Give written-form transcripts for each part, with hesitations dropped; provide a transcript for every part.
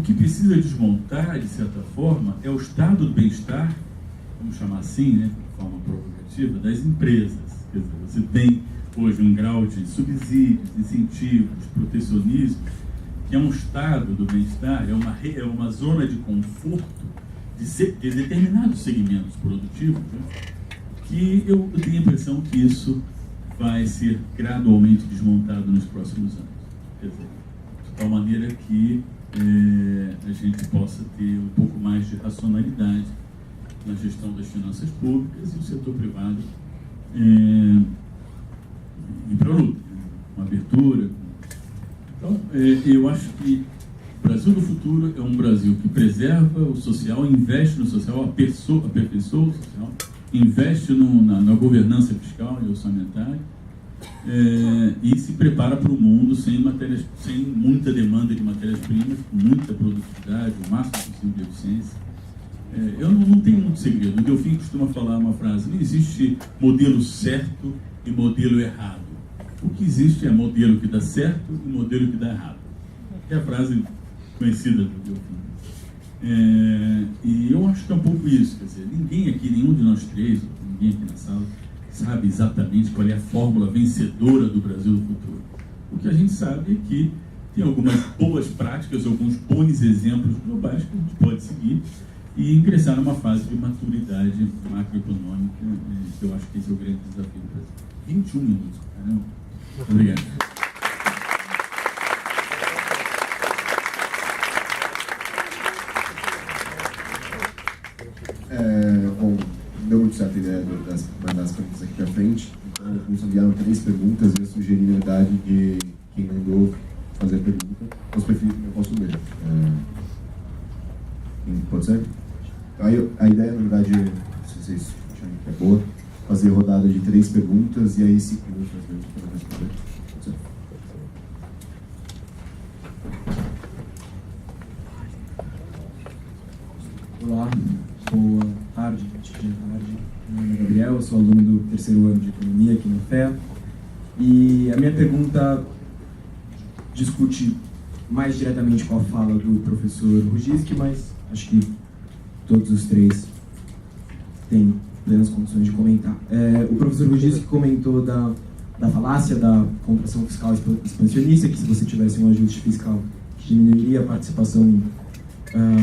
O que precisa desmontar, de certa forma, é o estado do bem-estar, vamos chamar assim, né, de forma provocativa, das empresas. Quer dizer, você tem hoje um grau de subsídios, incentivos, protecionismo, que é um estado do bem-estar, é uma zona de conforto de determinados segmentos produtivos, né, que eu tenho a impressão que isso vai ser gradualmente desmontado nos próximos anos. Quer dizer, de tal maneira que a gente possa ter um pouco mais de racionalidade na gestão das finanças públicas e o setor privado ir para a luta, com abertura. Então, eu acho que o Brasil do futuro é um Brasil que preserva o social, investe no social, aperfeiçoa o social, investe na governança fiscal e orçamentária, e se prepara para o mundo sem muita demanda de matérias-primas, com muita produtividade, o máximo possível de eficiência. Eu não tenho muito segredo. O Delfim costuma falar uma frase: não existe modelo certo e modelo errado. O que existe é modelo que dá certo e modelo que dá errado. É a frase conhecida do Delfim. E eu acho que é um pouco isso. Quer dizer, ninguém aqui, nenhum de nós três, ninguém aqui na sala, sabe exatamente qual é a fórmula vencedora do Brasil do futuro. O que a gente sabe é que tem algumas boas práticas, alguns bons exemplos globais que a gente pode seguir e ingressar numa fase de maturidade macroeconômica, que eu acho que esse é o grande desafio do Brasil. 21 minutos, caramba. Obrigado. Bom, não deu muito certo a ideia de mandar as perguntas aqui para frente, então nos enviaram 3 perguntas e eu sugeri, na verdade, que quem mandou fazer a pergunta, eu posso ler. Pode ser? A ideia, na verdade, se vocês acharem que é boa, fazer rodada de 3 perguntas e aí 5 minutos para responder. Pode ser? Olá, boa tarde, meu nome é Gabriel, eu sou aluno do 3º ano de Economia aqui na FEA e a minha pergunta discute mais diretamente com a fala do professor Rugiski, mas acho que todos os 3 têm plenas condições de comentar. O professor Rugiski comentou da falácia da contração fiscal expansionista, que se você tivesse um ajuste fiscal que diminuiria a participação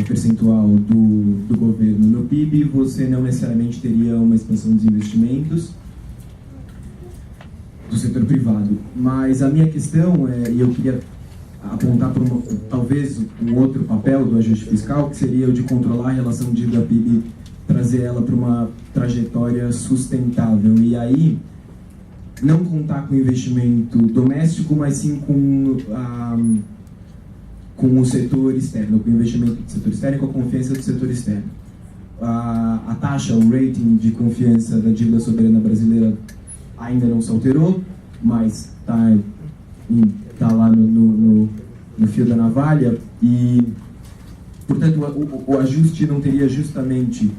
percentual do governo no PIB, você não necessariamente teria uma expansão dos investimentos do setor privado. Mas a minha questão e eu queria apontar para talvez um outro papel do ajuste fiscal, que seria o de controlar a relação dívida-PIB, trazer ela para uma trajetória sustentável. E aí, não contar com investimento doméstico, mas sim com o setor externo, com o investimento do setor externo e com a confiança do setor externo. A taxa, o rating de confiança da dívida soberana brasileira ainda não se alterou, mas está lá no fio da navalha e, portanto, o ajuste não teria justamente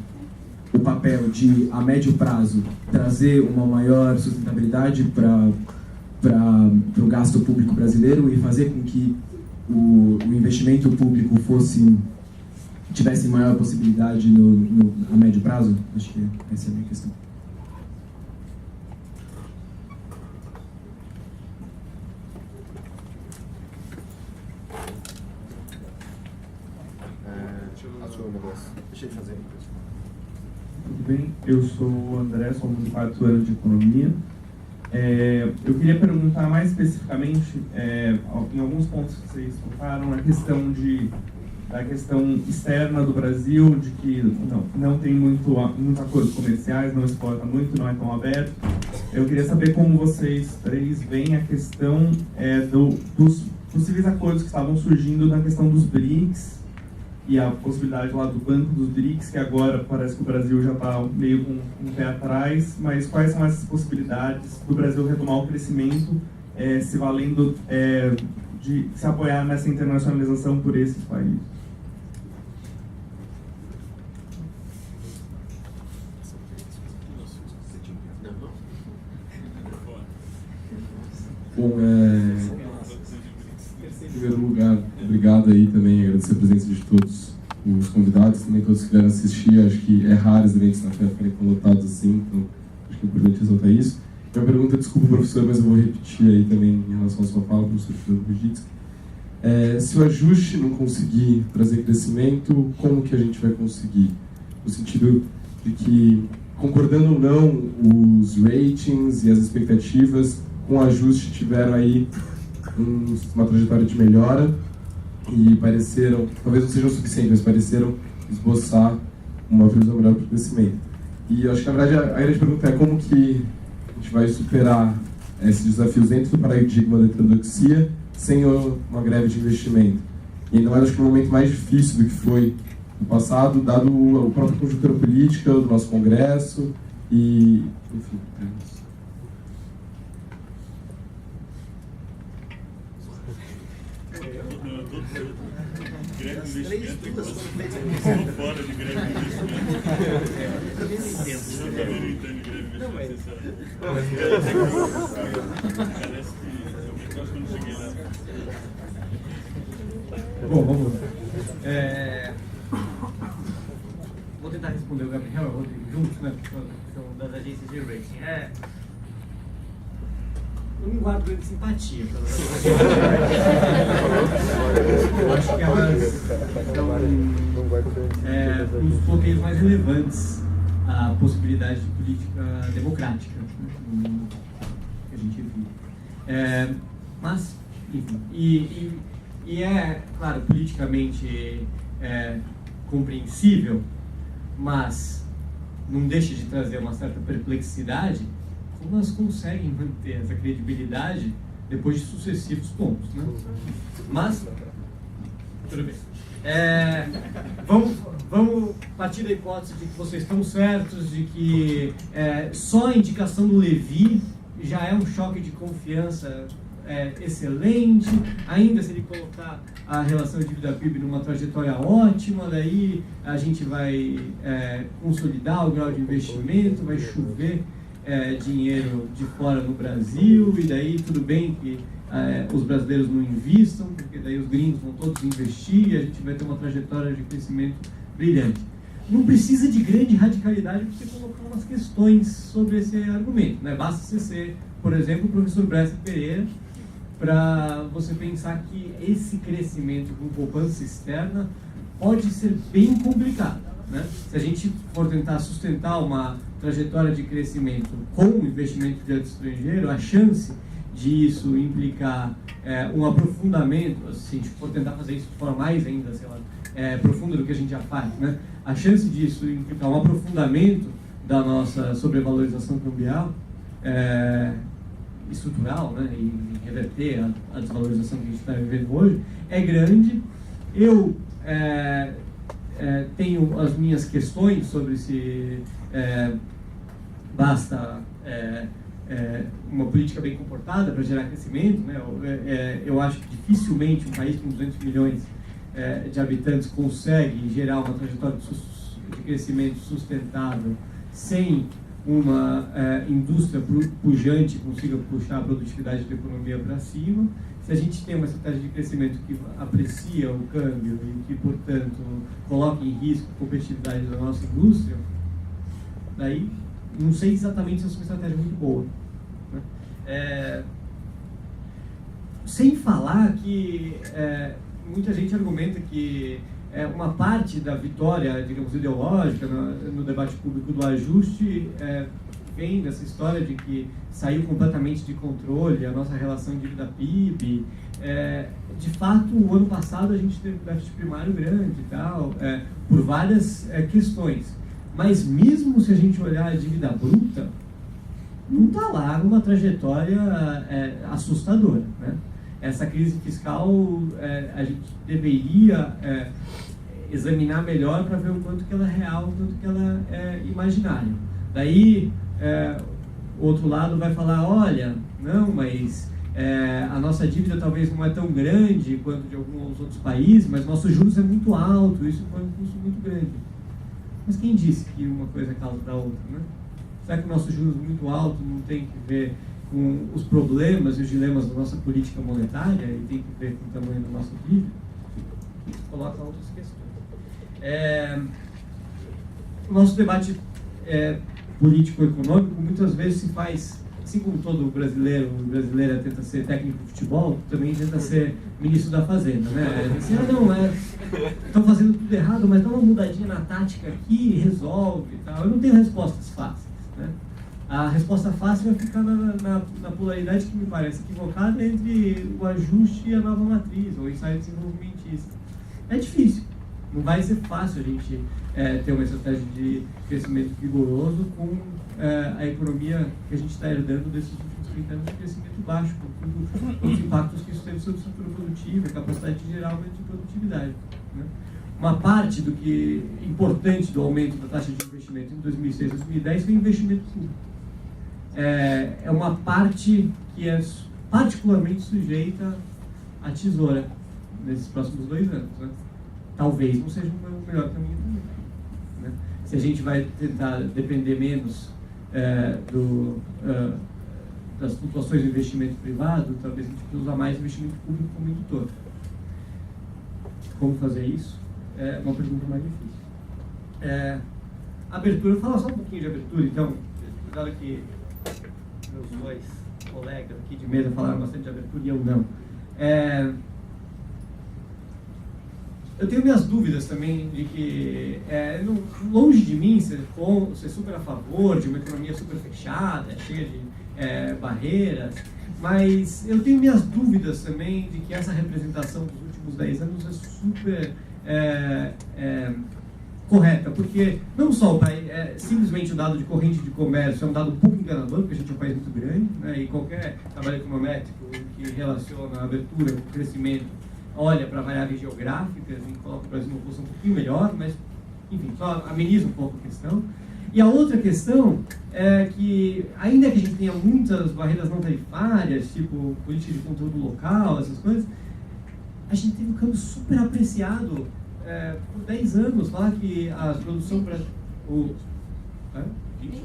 o papel de, a médio prazo, trazer uma maior sustentabilidade para o gasto público brasileiro e fazer com que o investimento público tivesse maior possibilidade a médio prazo? Acho que essa é a minha questão. Deixa eu fazer. Tudo bem? Eu sou o André, sou aluno do 4º ano de Economia. Eu queria perguntar mais especificamente, em alguns pontos que vocês tocaram, da questão externa do Brasil, de que não tem muitos acordos comerciais, não exporta muito, não é tão aberto. Eu queria saber como vocês 3 veem a questão dos possíveis acordos que estavam surgindo na questão dos BRICS, e a possibilidade lá do Banco dos BRICS, que agora parece que o Brasil já está meio com um pé atrás, mas quais são essas possibilidades do Brasil retomar o crescimento, se valendo de se apoiar nessa internacionalização por esses países? Bom, primeiro lugar, obrigado aí também, agradecer a presença de todos os convidados, também todos que vieram assistir. Acho que é raro os eventos na FEA ficarem lotados assim, então acho que é importante ressaltar isso. Minha pergunta, desculpa, professor, mas eu vou repetir aí também em relação à sua fala, professor Fernando Rujitsky. Se o ajuste não conseguir trazer crescimento, como que a gente vai conseguir? No sentido de que, concordando ou não, os ratings e as expectativas com o ajuste tiveram aí uma trajetória de melhora e pareceram, talvez não sejam suficientes, mas pareceram esboçar uma previsão melhor para o crescimento. E eu acho que, na verdade, a grande pergunta é como que a gente vai superar esses desafios dentro do paradigma da heterodoxia sem uma greve de investimento. E ainda mais, acho que no momento mais difícil do que foi no passado, dado a própria conjuntura política do nosso Congresso e, enfim, isso. Greve de investimento, estou fora de greve de investimento. Eu também não entendo greve de investimento. Parece que eu acho que eu não cheguei lá. Bom, vamos lá. Vou tentar responder o Gabriel e o Rodrigo juntos, né? Porque são das agências de rating. Eu não guardo grande simpatia pelas agências. Eu acho que elas são os bloqueios mais relevantes à possibilidade de política democrática, né, que a gente vive. Mas, enfim, e é, claro, politicamente compreensível, mas não deixa de trazer uma certa perplexidade como elas conseguem manter essa credibilidade depois de sucessivos pontos, né? Mas, tudo bem. Vamos partir da hipótese de que vocês estão certos, de que só a indicação do Levi já é um choque de confiança excelente, ainda se ele colocar a relação dívida-PIB numa trajetória ótima, daí a gente vai consolidar o grau de investimento, vai chover dinheiro de fora no Brasil, e daí tudo bem que os brasileiros não investam, porque daí os gringos vão todos investir e a gente vai ter uma trajetória de crescimento brilhante. Não precisa de grande radicalidade para você colocar umas questões sobre esse argumento, né? Basta você ser, por exemplo, o professor Bresser Pereira, para você pensar que esse crescimento com poupança externa pode ser bem complicado, né? Se a gente for tentar sustentar uma trajetória de crescimento com investimento direto estrangeiro, a chance disso implicar um aprofundamento, se a gente for tentar fazer isso de forma mais ainda, sei lá, profunda do que a gente já faz, né? A chance disso implicar um aprofundamento da nossa sobrevalorização cambial estrutural, né, e reverter a desvalorização que a gente está vivendo hoje, é grande. Eu tenho as minhas questões sobre se basta uma política bem comportada para gerar crescimento, né? Eu acho que dificilmente um país com 200 milhões de habitantes consegue gerar uma trajetória de crescimento sustentável sem uma indústria pujante consiga puxar a produtividade da economia para cima. Se a gente tem uma estratégia de crescimento que aprecia o câmbio e que, portanto, coloca em risco a competitividade da nossa indústria, daí não sei exatamente se essa é uma estratégia muito boa, né? Sem falar que muita gente argumenta que uma parte da vitória, digamos, ideológica no debate público do ajuste vem dessa história de que saiu completamente de controle a nossa relação dívida-PIB. De fato, o ano passado a gente teve um déficit primário grande e tal, por várias questões. Mas mesmo se a gente olhar a dívida bruta, não está lá numa trajetória assustadora, né? Essa crise fiscal a gente deveria examinar melhor para ver o quanto que ela é real, o quanto que ela é imaginária. Daí, o outro lado vai falar, olha, não, mas a nossa dívida talvez não é tão grande quanto de alguns outros países, mas nossos juros é muito alto, isso foi um custo muito grande. Mas quem disse que uma coisa é causa da outra, né? Será que o nosso juros muito alto não tem que ver com os problemas e os dilemas da nossa política monetária, e tem que ver com o tamanho do nosso PIB, coloca outras questões. O nosso debate político-econômico muitas vezes se faz, assim como todo brasileiro e brasileira tenta ser técnico de futebol, também tenta ser ministro da Fazenda, né? Assim, estão fazendo tudo errado, mas dá uma mudadinha na tática aqui, resolve e tal. Eu não tenho respostas fáceis, né? A resposta fácil vai ficar na polaridade que me parece equivocada entre o ajuste e a nova matriz, ou o ensaio desenvolvimentista. É difícil. Não vai ser fácil a gente ter uma estratégia de crescimento vigoroso com a economia que a gente está herdando desses últimos 30 anos de crescimento baixo, com os impactos que isso teve sobre a estrutura produtiva, a capacidade de gerar aumento de produtividade, né? Uma parte do que importante do aumento da taxa de investimento em 2006 e 2010 foi investimento público. É uma parte que é particularmente sujeita à tesoura nesses próximos 2 anos, né? Talvez não seja o melhor caminho também, né? Se a gente vai tentar depender menos das flutuações do investimento privado, talvez a gente precise usar mais investimento público como indutor. Como fazer isso? É uma pergunta mais difícil. Abertura, fala só um pouquinho de abertura, então. Cuidado que meus 2 colegas aqui de mesa falaram bastante de abertura e eu não. Eu tenho minhas dúvidas também de que, longe de mim ser super a favor de uma economia super fechada, cheia de barreiras, mas eu tenho minhas dúvidas também de que essa representação dos últimos 10 anos é super correta, porque não só o país, simplesmente o dado de corrente de comércio é um dado um pouco enganador, porque a gente é um país muito grande, né, e qualquer trabalho econométrico que relaciona a abertura com o crescimento olha para variáveis geográficas e coloca o Brasil numa posição um pouquinho melhor, mas, enfim, só ameniza um pouco a questão. E a outra questão é que, ainda que a gente tenha muitas barreiras não tarifárias, tipo política de conteúdo local, essas coisas, a gente teve um câmbio super apreciado por 10 anos. Falar que a produção...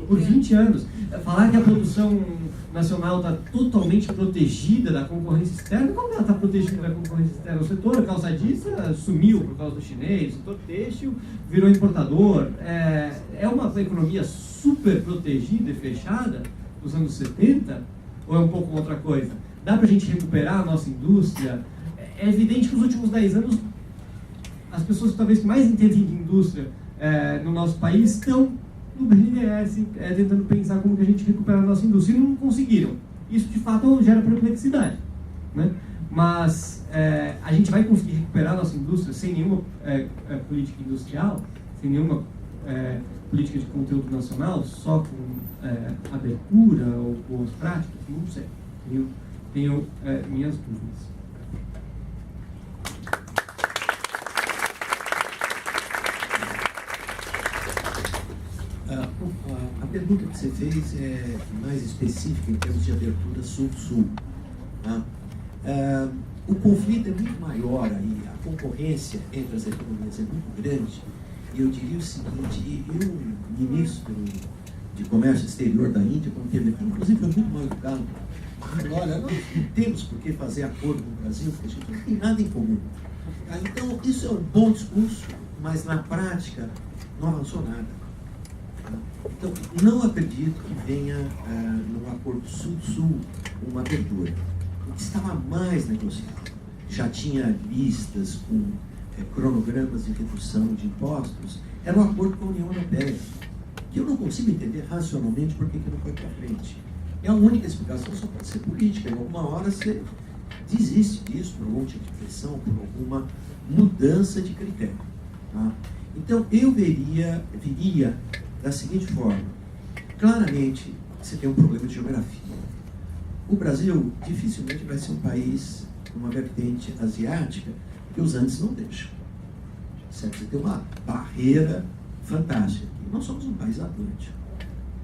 Por 20 anos. Falar que a produção nacional está totalmente protegida da concorrência externa, como ela está protegida da concorrência externa? O setor calçadista sumiu por causa do chinês, o setor têxtil virou importador. É uma economia super protegida e fechada dos anos 70? Ou é um pouco outra coisa? Dá para a gente recuperar a nossa indústria? É evidente que nos últimos 10 anos, as pessoas talvez que mais entendem de indústria no nosso país estão no BNDES, tentando pensar como que a gente recupera a nossa indústria, e não conseguiram. Isso, de fato, gera perplexidade, né? Mas a gente vai conseguir recuperar a nossa indústria sem nenhuma política industrial, sem nenhuma política de conteúdo nacional, só com abertura ou boas práticas? Não sei. Tenho minhas dúvidas. A pergunta que você fez é mais específica em termos de abertura sul-sul. Tá? O conflito é muito maior aí, a concorrência entre as economias é muito grande. E eu diria o seguinte, o ministro de Comércio Exterior da Índia, quando teve aqui, inclusive foi muito mal educado, falou, olha, nós não temos por que fazer acordo com o Brasil, porque a gente não tem nada em comum. Tá? Então, isso é um bom discurso, mas na prática não avançou nada. Então, não acredito que venha num acordo sul-sul uma abertura. O que estava mais negociado, já tinha listas com cronogramas de redução de impostos, era um acordo com a União Europeia, que eu não consigo entender racionalmente por que não foi para frente. E a única explicação só pode ser política. Em alguma hora você desiste disso por algum tipo de pressão, por alguma mudança de critério. Tá? Então, eu viria da seguinte forma: claramente você tem um problema de geografia. O Brasil dificilmente vai ser um país com uma vertente asiática, que os Andes não deixam. Certo? Você tem uma barreira fantástica. E nós somos um país atlântico.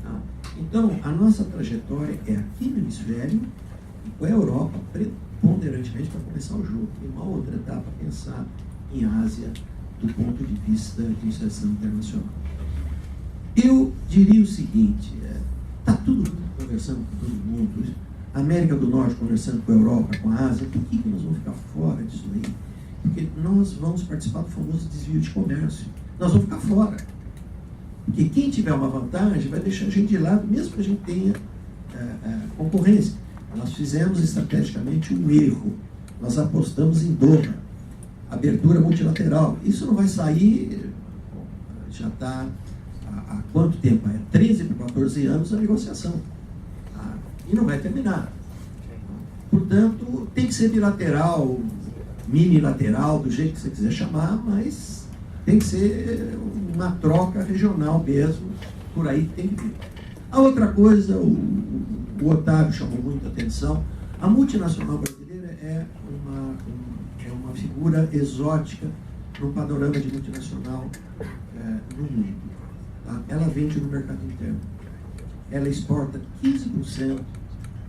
Tá? Então, a nossa trajetória é aqui no hemisfério e com a Europa preponderantemente para começar o jogo. Tem uma outra etapa a pensar em Ásia do ponto de vista de inserção internacional. Eu diria o seguinte, está tudo conversando com todo mundo, América do Norte conversando com a Europa, com a Ásia, por que nós vamos ficar fora disso aí? Porque nós vamos participar do famoso desvio de comércio. Nós vamos ficar fora. Porque quem tiver uma vantagem vai deixar a gente de lado, mesmo que a gente tenha concorrência. Nós fizemos estrategicamente um erro. Nós apostamos em Doha, abertura multilateral. Isso não vai sair, já está há quanto tempo? 13 para 14 anos a negociação. E não vai terminar. Portanto, tem que ser bilateral, minilateral, do jeito que você quiser chamar, mas tem que ser uma troca regional mesmo, por aí tem que vir. A outra coisa, o Otávio chamou muita atenção, a multinacional brasileira é uma figura exótica no panorama de multinacional no mundo. Tá? Ela vende no mercado interno. Ela exporta 15%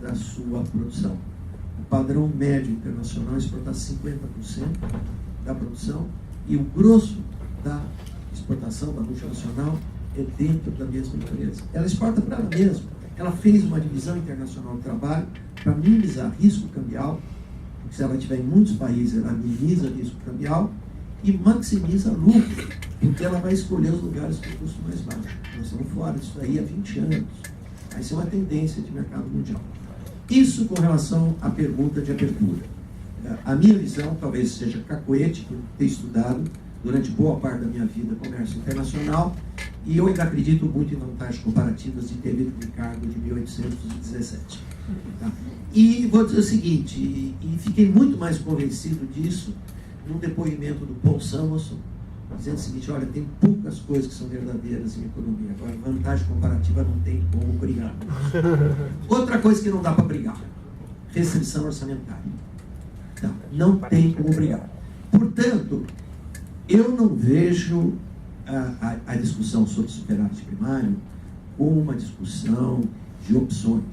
da sua produção. O padrão médio internacional é exportar 50% da produção e o grosso da exportação da multinacional é dentro da mesma empresa. Ela exporta para ela mesma. Ela fez uma divisão internacional de trabalho para minimizar risco cambial, porque se ela estiver em muitos países, ela minimiza risco cambial e maximiza lucro, porque ela vai escolher os lugares com custo mais baixo. Nós estamos fora disso aí há 20 anos. Vai ser uma tendência de mercado mundial. Isso com relação à pergunta de abertura. A minha visão, talvez seja cacoete, por ter estudado durante boa parte da minha vida comércio internacional, e eu ainda acredito muito em vantagens comparativas de David Ricardo de 1817. Tá? E vou dizer o seguinte, e fiquei muito mais convencido disso num depoimento do Paul Samuelson, dizendo o seguinte: olha, tem poucas coisas que são verdadeiras em economia, agora vantagem comparativa não tem como brigar. Outra coisa que não dá para brigar: restrição orçamentária. Não tem como brigar. Portanto, eu não vejo a discussão sobre superávit primário como uma discussão de opções.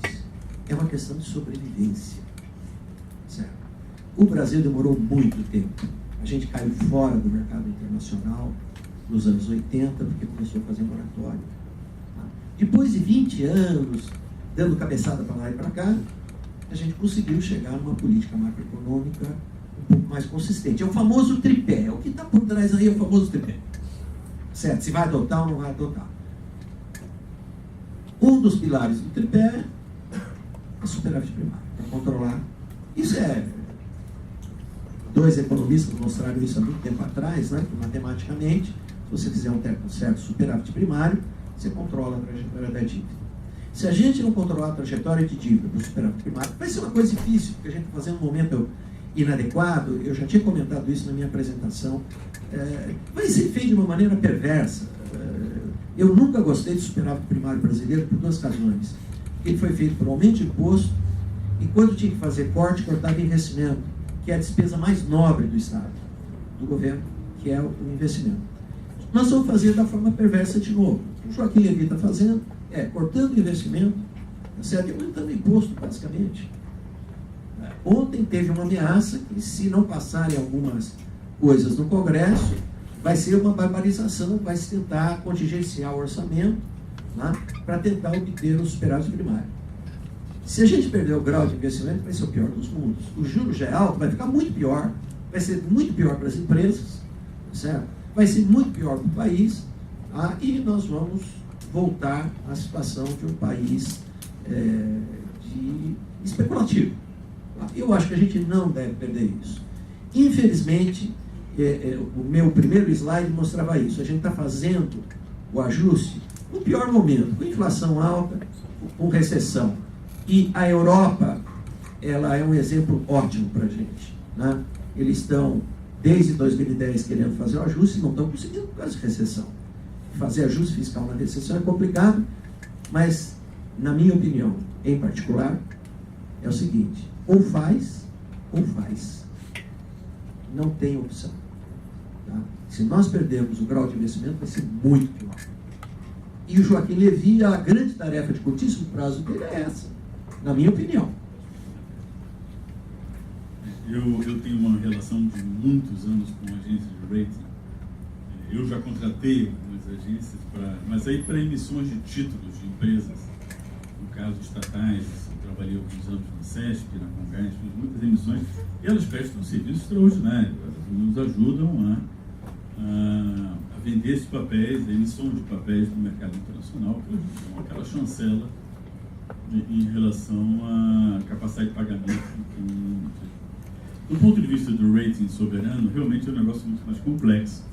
É uma questão de sobrevivência. Certo? O Brasil demorou muito tempo. A gente caiu fora do mercado internacional nos anos 80, porque começou a fazer moratório. Tá? Depois de 20 anos, dando cabeçada para lá e para cá, a gente conseguiu chegar numa política macroeconômica um pouco mais consistente. É o famoso tripé. O que está por trás aí é o famoso tripé. Certo? Se vai adotar ou não vai adotar. Um dos pilares do tripé é a superávit primário, para controlar. Isso é... Dois economistas mostraram isso há muito tempo atrás, né? Que matematicamente, se você fizer um certo superávit primário, você controla a trajetória da dívida. Se a gente não controlar a trajetória de dívida para o superávit primário, vai ser uma coisa difícil, porque a gente está fazendo um momento inadequado. Eu já tinha comentado isso na minha apresentação. Vai ser feito de uma maneira perversa. Eu nunca gostei do superávit primário brasileiro por duas razões. Ele foi feito por aumento de imposto, e quando tinha que fazer corte, cortava investimento, que é a despesa mais nobre do Estado, do governo, que é o investimento. Nós vamos fazer da forma perversa de novo. O Joaquim Levy está fazendo, cortando o investimento, certo? E aumentando o imposto, basicamente. Ontem teve uma ameaça que, se não passarem algumas coisas no Congresso, vai ser uma barbarização, vai se tentar contingenciar o orçamento, né, para tentar obter o superávit primário. Se a gente perder o grau de investimento, vai ser o pior dos mundos. O juros já é alto, vai ficar muito pior, vai ser muito pior para as empresas, certo? Vai ser muito pior para o país, e nós vamos voltar à situação de um país especulativo. Eu acho que a gente não deve perder isso. Infelizmente, o meu primeiro slide mostrava isso. A gente está fazendo o ajuste no pior momento, com inflação alta, com recessão. E a Europa, ela é um exemplo ótimo para a gente. Né? Eles estão, desde 2010, querendo fazer o ajuste e não estão conseguindo por causa de recessão. Fazer ajuste fiscal na recessão é complicado, mas, na minha opinião, em particular, é o seguinte: ou faz, ou faz. Não tem opção. Tá? Se nós perdermos o grau de investimento, vai ser muito pior. E o Joaquim Levy, a grande tarefa de curtíssimo prazo dele é essa, na minha opinião. Eu tenho uma relação de muitos anos com agências de rating. Eu já contratei algumas agências, mas aí para emissões de títulos de empresas. no caso estatais, eu trabalhei alguns anos na CESP, na Congás, fiz muitas emissões, e elas prestam um serviço extraordinário, elas nos ajudam a vender esses papéis, a emissão de papéis no mercado internacional, que são aquela chancela em relação à capacidade de pagamento. Do ponto de vista do rating soberano, realmente é um negócio muito mais complexo.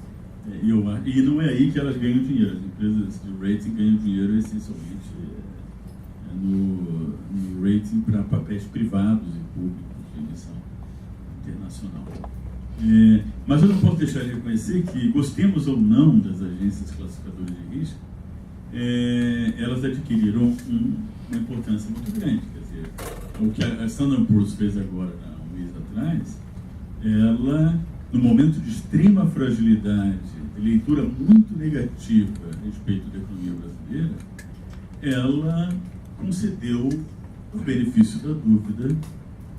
E não é aí que elas ganham dinheiro. As empresas de rating ganham dinheiro essencialmente no rating para papéis privados e públicos de emissão internacional. Mas eu não posso deixar de reconhecer que, gostemos ou não das agências classificadoras de risco, elas adquiriram uma importância muito grande. Quer dizer, o que a Standard & Poor's fez agora, há um mês atrás, ela, no momento de extrema fragilidade, de leitura muito negativa a respeito da economia brasileira, ela concedeu o benefício da dúvida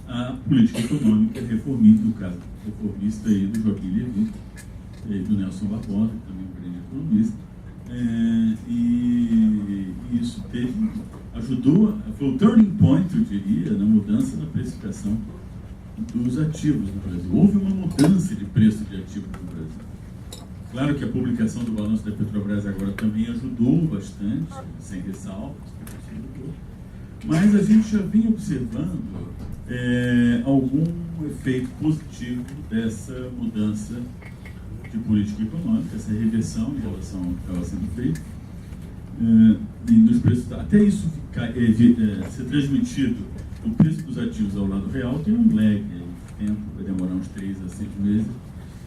à política econômica reformista, no caso reformista aí do Joaquim Levy, do Nelson Barbosa, que também é um grande economista, e isso ajudou, foi o turning point, eu diria, na mudança na precificação dos ativos no Brasil. Houve uma mudança de preço de ativos no Brasil. Claro que a publicação do balanço da Petrobras agora também ajudou bastante, sem ressalvas, mas a gente já vinha observando algum efeito positivo dessa mudança de política econômica, essa reversão em relação ao que estava sendo feito, e nos preços, até isso ser transmitido, o preço dos ativos ao lado real tem um lag, tempo, vai demorar uns 3 a 6 meses,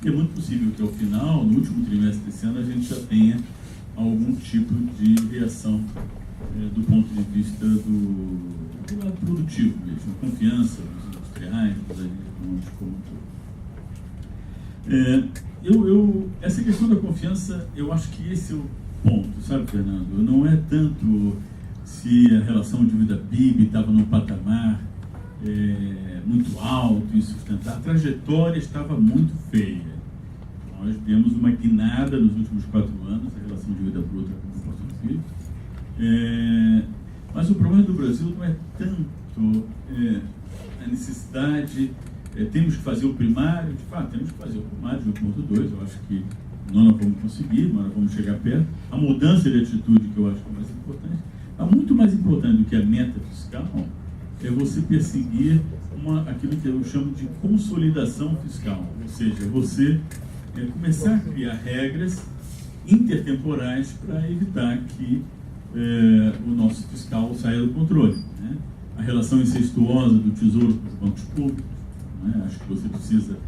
e é muito possível que ao final, no último trimestre desse ano, a gente já tenha algum tipo de reação do ponto de vista do lado produtivo mesmo, a confiança dos industriais, dos agentes econômicos como um todo. Essa questão da confiança, eu acho que esse é o ponto, sabe, Fernando? Não é tanto se a relação dívida-PIB estava num patamar muito alto e sustentável. A trajetória estava muito feia. Nós demos uma guinada nos últimos 4 anos, a relação dívida bruta com a população do PIB. Mas o problema do Brasil não é tanto a necessidade, temos que fazer o primário, de fato, temos que fazer o primário de 1,2, eu acho que não vamos conseguir, mas vamos chegar perto. A mudança de atitude, que eu acho que é mais importante, muito mais importante do que a meta fiscal, é você perseguir aquilo que eu chamo de consolidação fiscal, ou seja, você começar a criar regras intertemporais para evitar que o nosso fiscal saia do controle, né? A relação incestuosa do Tesouro com os bancos públicos, né? Acho que você precisa,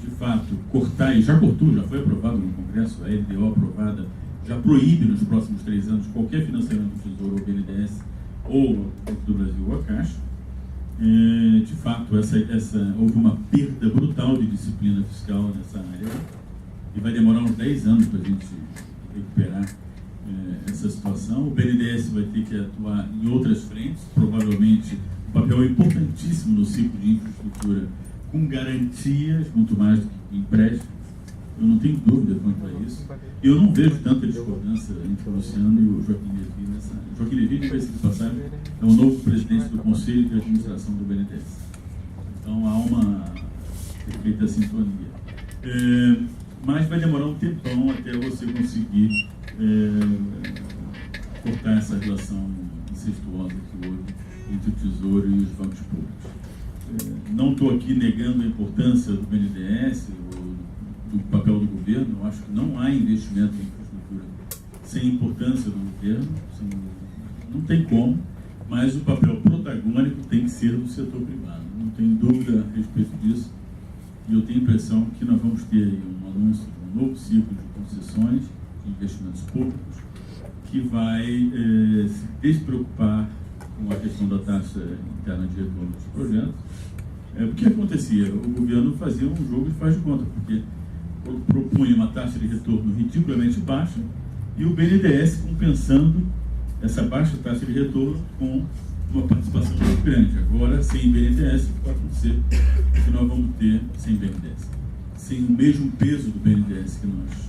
de fato, cortar, e já cortou, já foi aprovado no Congresso, a LDO aprovada, já proíbe nos próximos 3 anos qualquer financiamento do Tesouro ou BNDES ou Banco do Brasil ou a Caixa. De fato, houve uma perda brutal de disciplina fiscal nessa área e vai demorar uns 10 anos para a gente recuperar essa situação. O BNDES vai ter que atuar em outras frentes, provavelmente um papel importantíssimo no ciclo de infraestrutura, com garantias, muito mais do que empréstimo. Eu não tenho dúvida quanto a isso. Eu não vejo tanta discordância entre o Luciano e o Joaquim Levy nessa área. Joaquim Levy, que vai ser de passagem, é o novo presidente do Conselho de Administração do BNDES. Então há uma perfeita sintonia. Mas vai demorar um tempão até você conseguir cortar essa relação incestuosa que houve entre o Tesouro e os bancos públicos. Não estou aqui negando a importância do BNDES ou do papel do governo. Eu acho que não há investimento em infraestrutura sem importância do governo, não tem como, mas o papel protagônico tem que ser do setor privado. Não tenho dúvida a respeito disso, e eu tenho a impressão que nós vamos ter aí um anúncio de um novo ciclo de concessões de investimentos públicos que vai se despreocupar com a questão da taxa interna de retorno dos projetos. O que acontecia? O governo fazia um jogo de faz de conta, porque propunha uma taxa de retorno ridiculamente baixa e o BNDES compensando essa baixa taxa de retorno com uma participação muito grande. Agora, sem BNDES, o que vai acontecer é que nós vamos ter, sem BNDES, sem o mesmo peso do BNDES que nós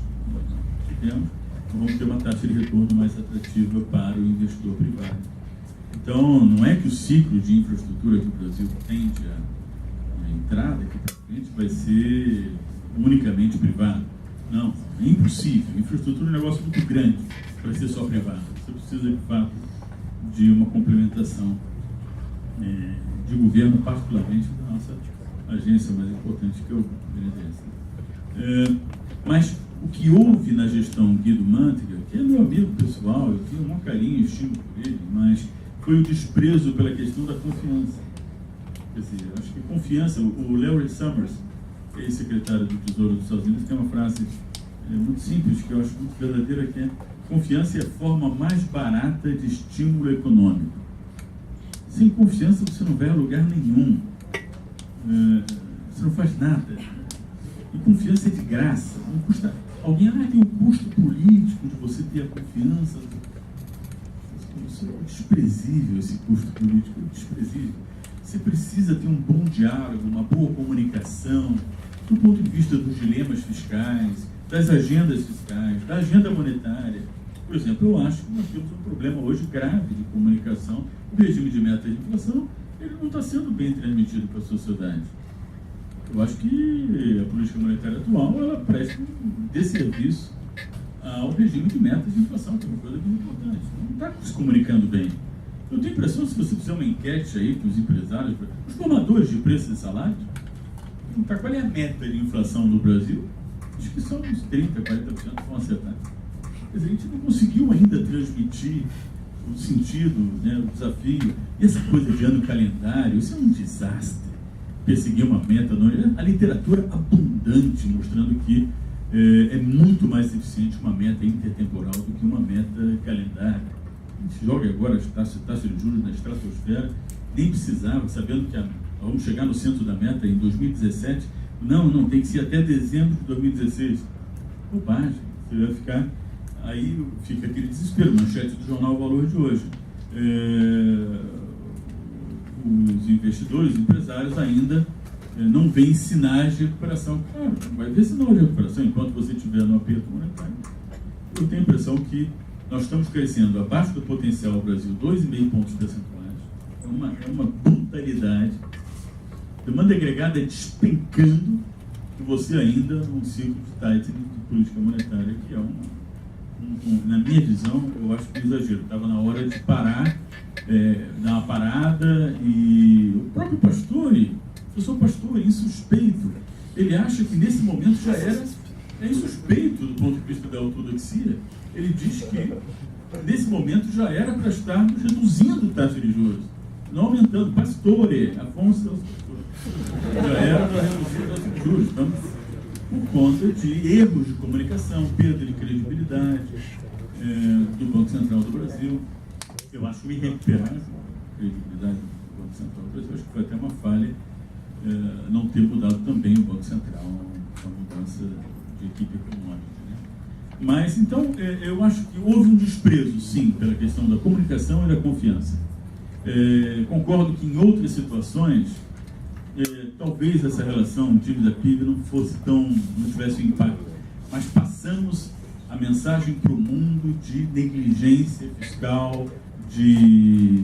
temos, nós vamos ter uma taxa de retorno mais atrativa para o investidor privado. Então, não é que o ciclo de infraestrutura que o Brasil tende a entrar daqui para frente vai ser unicamente privado. Não, é impossível. Infraestrutura é um negócio muito grande para ser só privado. Você precisa, de fato, de uma complementação de governo, particularmente da nossa agência mais importante, que é o BNDES. Mas o que houve na gestão Guido Mantega, que é meu amigo pessoal, eu tenho um maior carinho e estima por ele, mas foi o desprezo pela questão da confiança. Quer dizer, acho que confiança, o Larry Summers, ex-secretário do Tesouro dos Estados Unidos, tem uma frase muito simples, que eu acho muito verdadeira, que é: confiança é a forma mais barata de estímulo econômico. Sem confiança você não vai a lugar nenhum, você não faz nada. E confiança é de graça, não custa. Alguém tem um custo político de você ter a confiança. Isso é desprezível, esse custo político é desprezível. Você precisa ter um bom diálogo, uma boa comunicação, do ponto de vista dos dilemas fiscais, das agendas fiscais, da agenda monetária. Por exemplo, eu acho que nós temos um problema hoje grave de comunicação. O regime de meta de inflação, ele não está sendo bem transmitido para a sociedade. Eu acho que a política monetária atual, ela presta um desserviço ao regime de metas de inflação, que é uma coisa muito importante. Não está se comunicando bem. Eu tenho a impressão, se você fizer uma enquete aí com os empresários, os formadores de preços e salários, perguntar qual é a meta de inflação do Brasil, acho que são uns 30%, 40% vão acertar. Quer dizer, a gente não conseguiu ainda transmitir o sentido, o desafio. E essa coisa de ano calendário, isso é um desastre. Perseguir uma meta, a literatura abundante mostrando que é muito mais eficiente uma meta intertemporal do que uma meta calendária. A gente joga agora as taxas de juros na estratosfera, nem precisava, sabendo que vamos chegar no centro da meta em 2017. Não, tem que ser até dezembro de 2016. Bobagem, você vai ficar... Aí fica aquele desespero, manchete do jornal O Valor de hoje. Os investidores, os empresários ainda não veem sinais de recuperação. Claro, não vai ver sinal de recuperação enquanto você estiver no aperto monetário. Eu tenho a impressão que nós estamos crescendo abaixo do potencial do Brasil, 2,5 pontos percentuais. É uma brutalidade. Demanda agregada despencando, e você ainda num ciclo de tightening de política monetária, que é na minha visão, eu acho que é um exagero. Estava na hora de parar, dar uma parada, e o próprio Pastore, professor Pastore, insuspeito, ele acha que nesse momento já era insuspeito do ponto de vista da ortodoxia. Ele diz que nesse momento já era para estarmos reduzindo taxa de juros, não aumentando. Pastore, Afonso já era para reduzir a taxa de juros. Estamos por conta de erros de comunicação, perda de credibilidade do Banco Central do Brasil. Eu acho irrecuperável a credibilidade do Banco Central do Brasil. Acho que foi até uma falha não ter mudado também o Banco Central com a mudança de equipe econômica. Mas, então, eu acho que houve um desprezo, sim, pela questão da comunicação e da confiança. Concordo que em outras situações, talvez essa relação dívida-PIB não tivesse um impacto, mas passamos a mensagem para o mundo de negligência fiscal, de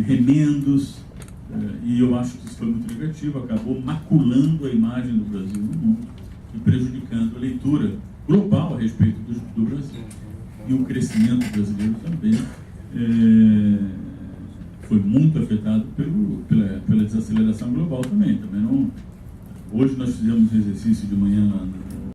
remendos, e eu acho que isso foi muito negativo, acabou maculando a imagem do Brasil no mundo e prejudicando a leitura global a respeito do Brasil. E o crescimento brasileiro também foi muito afetado pela desaceleração global também. Hoje nós fizemos um exercício de manhã lá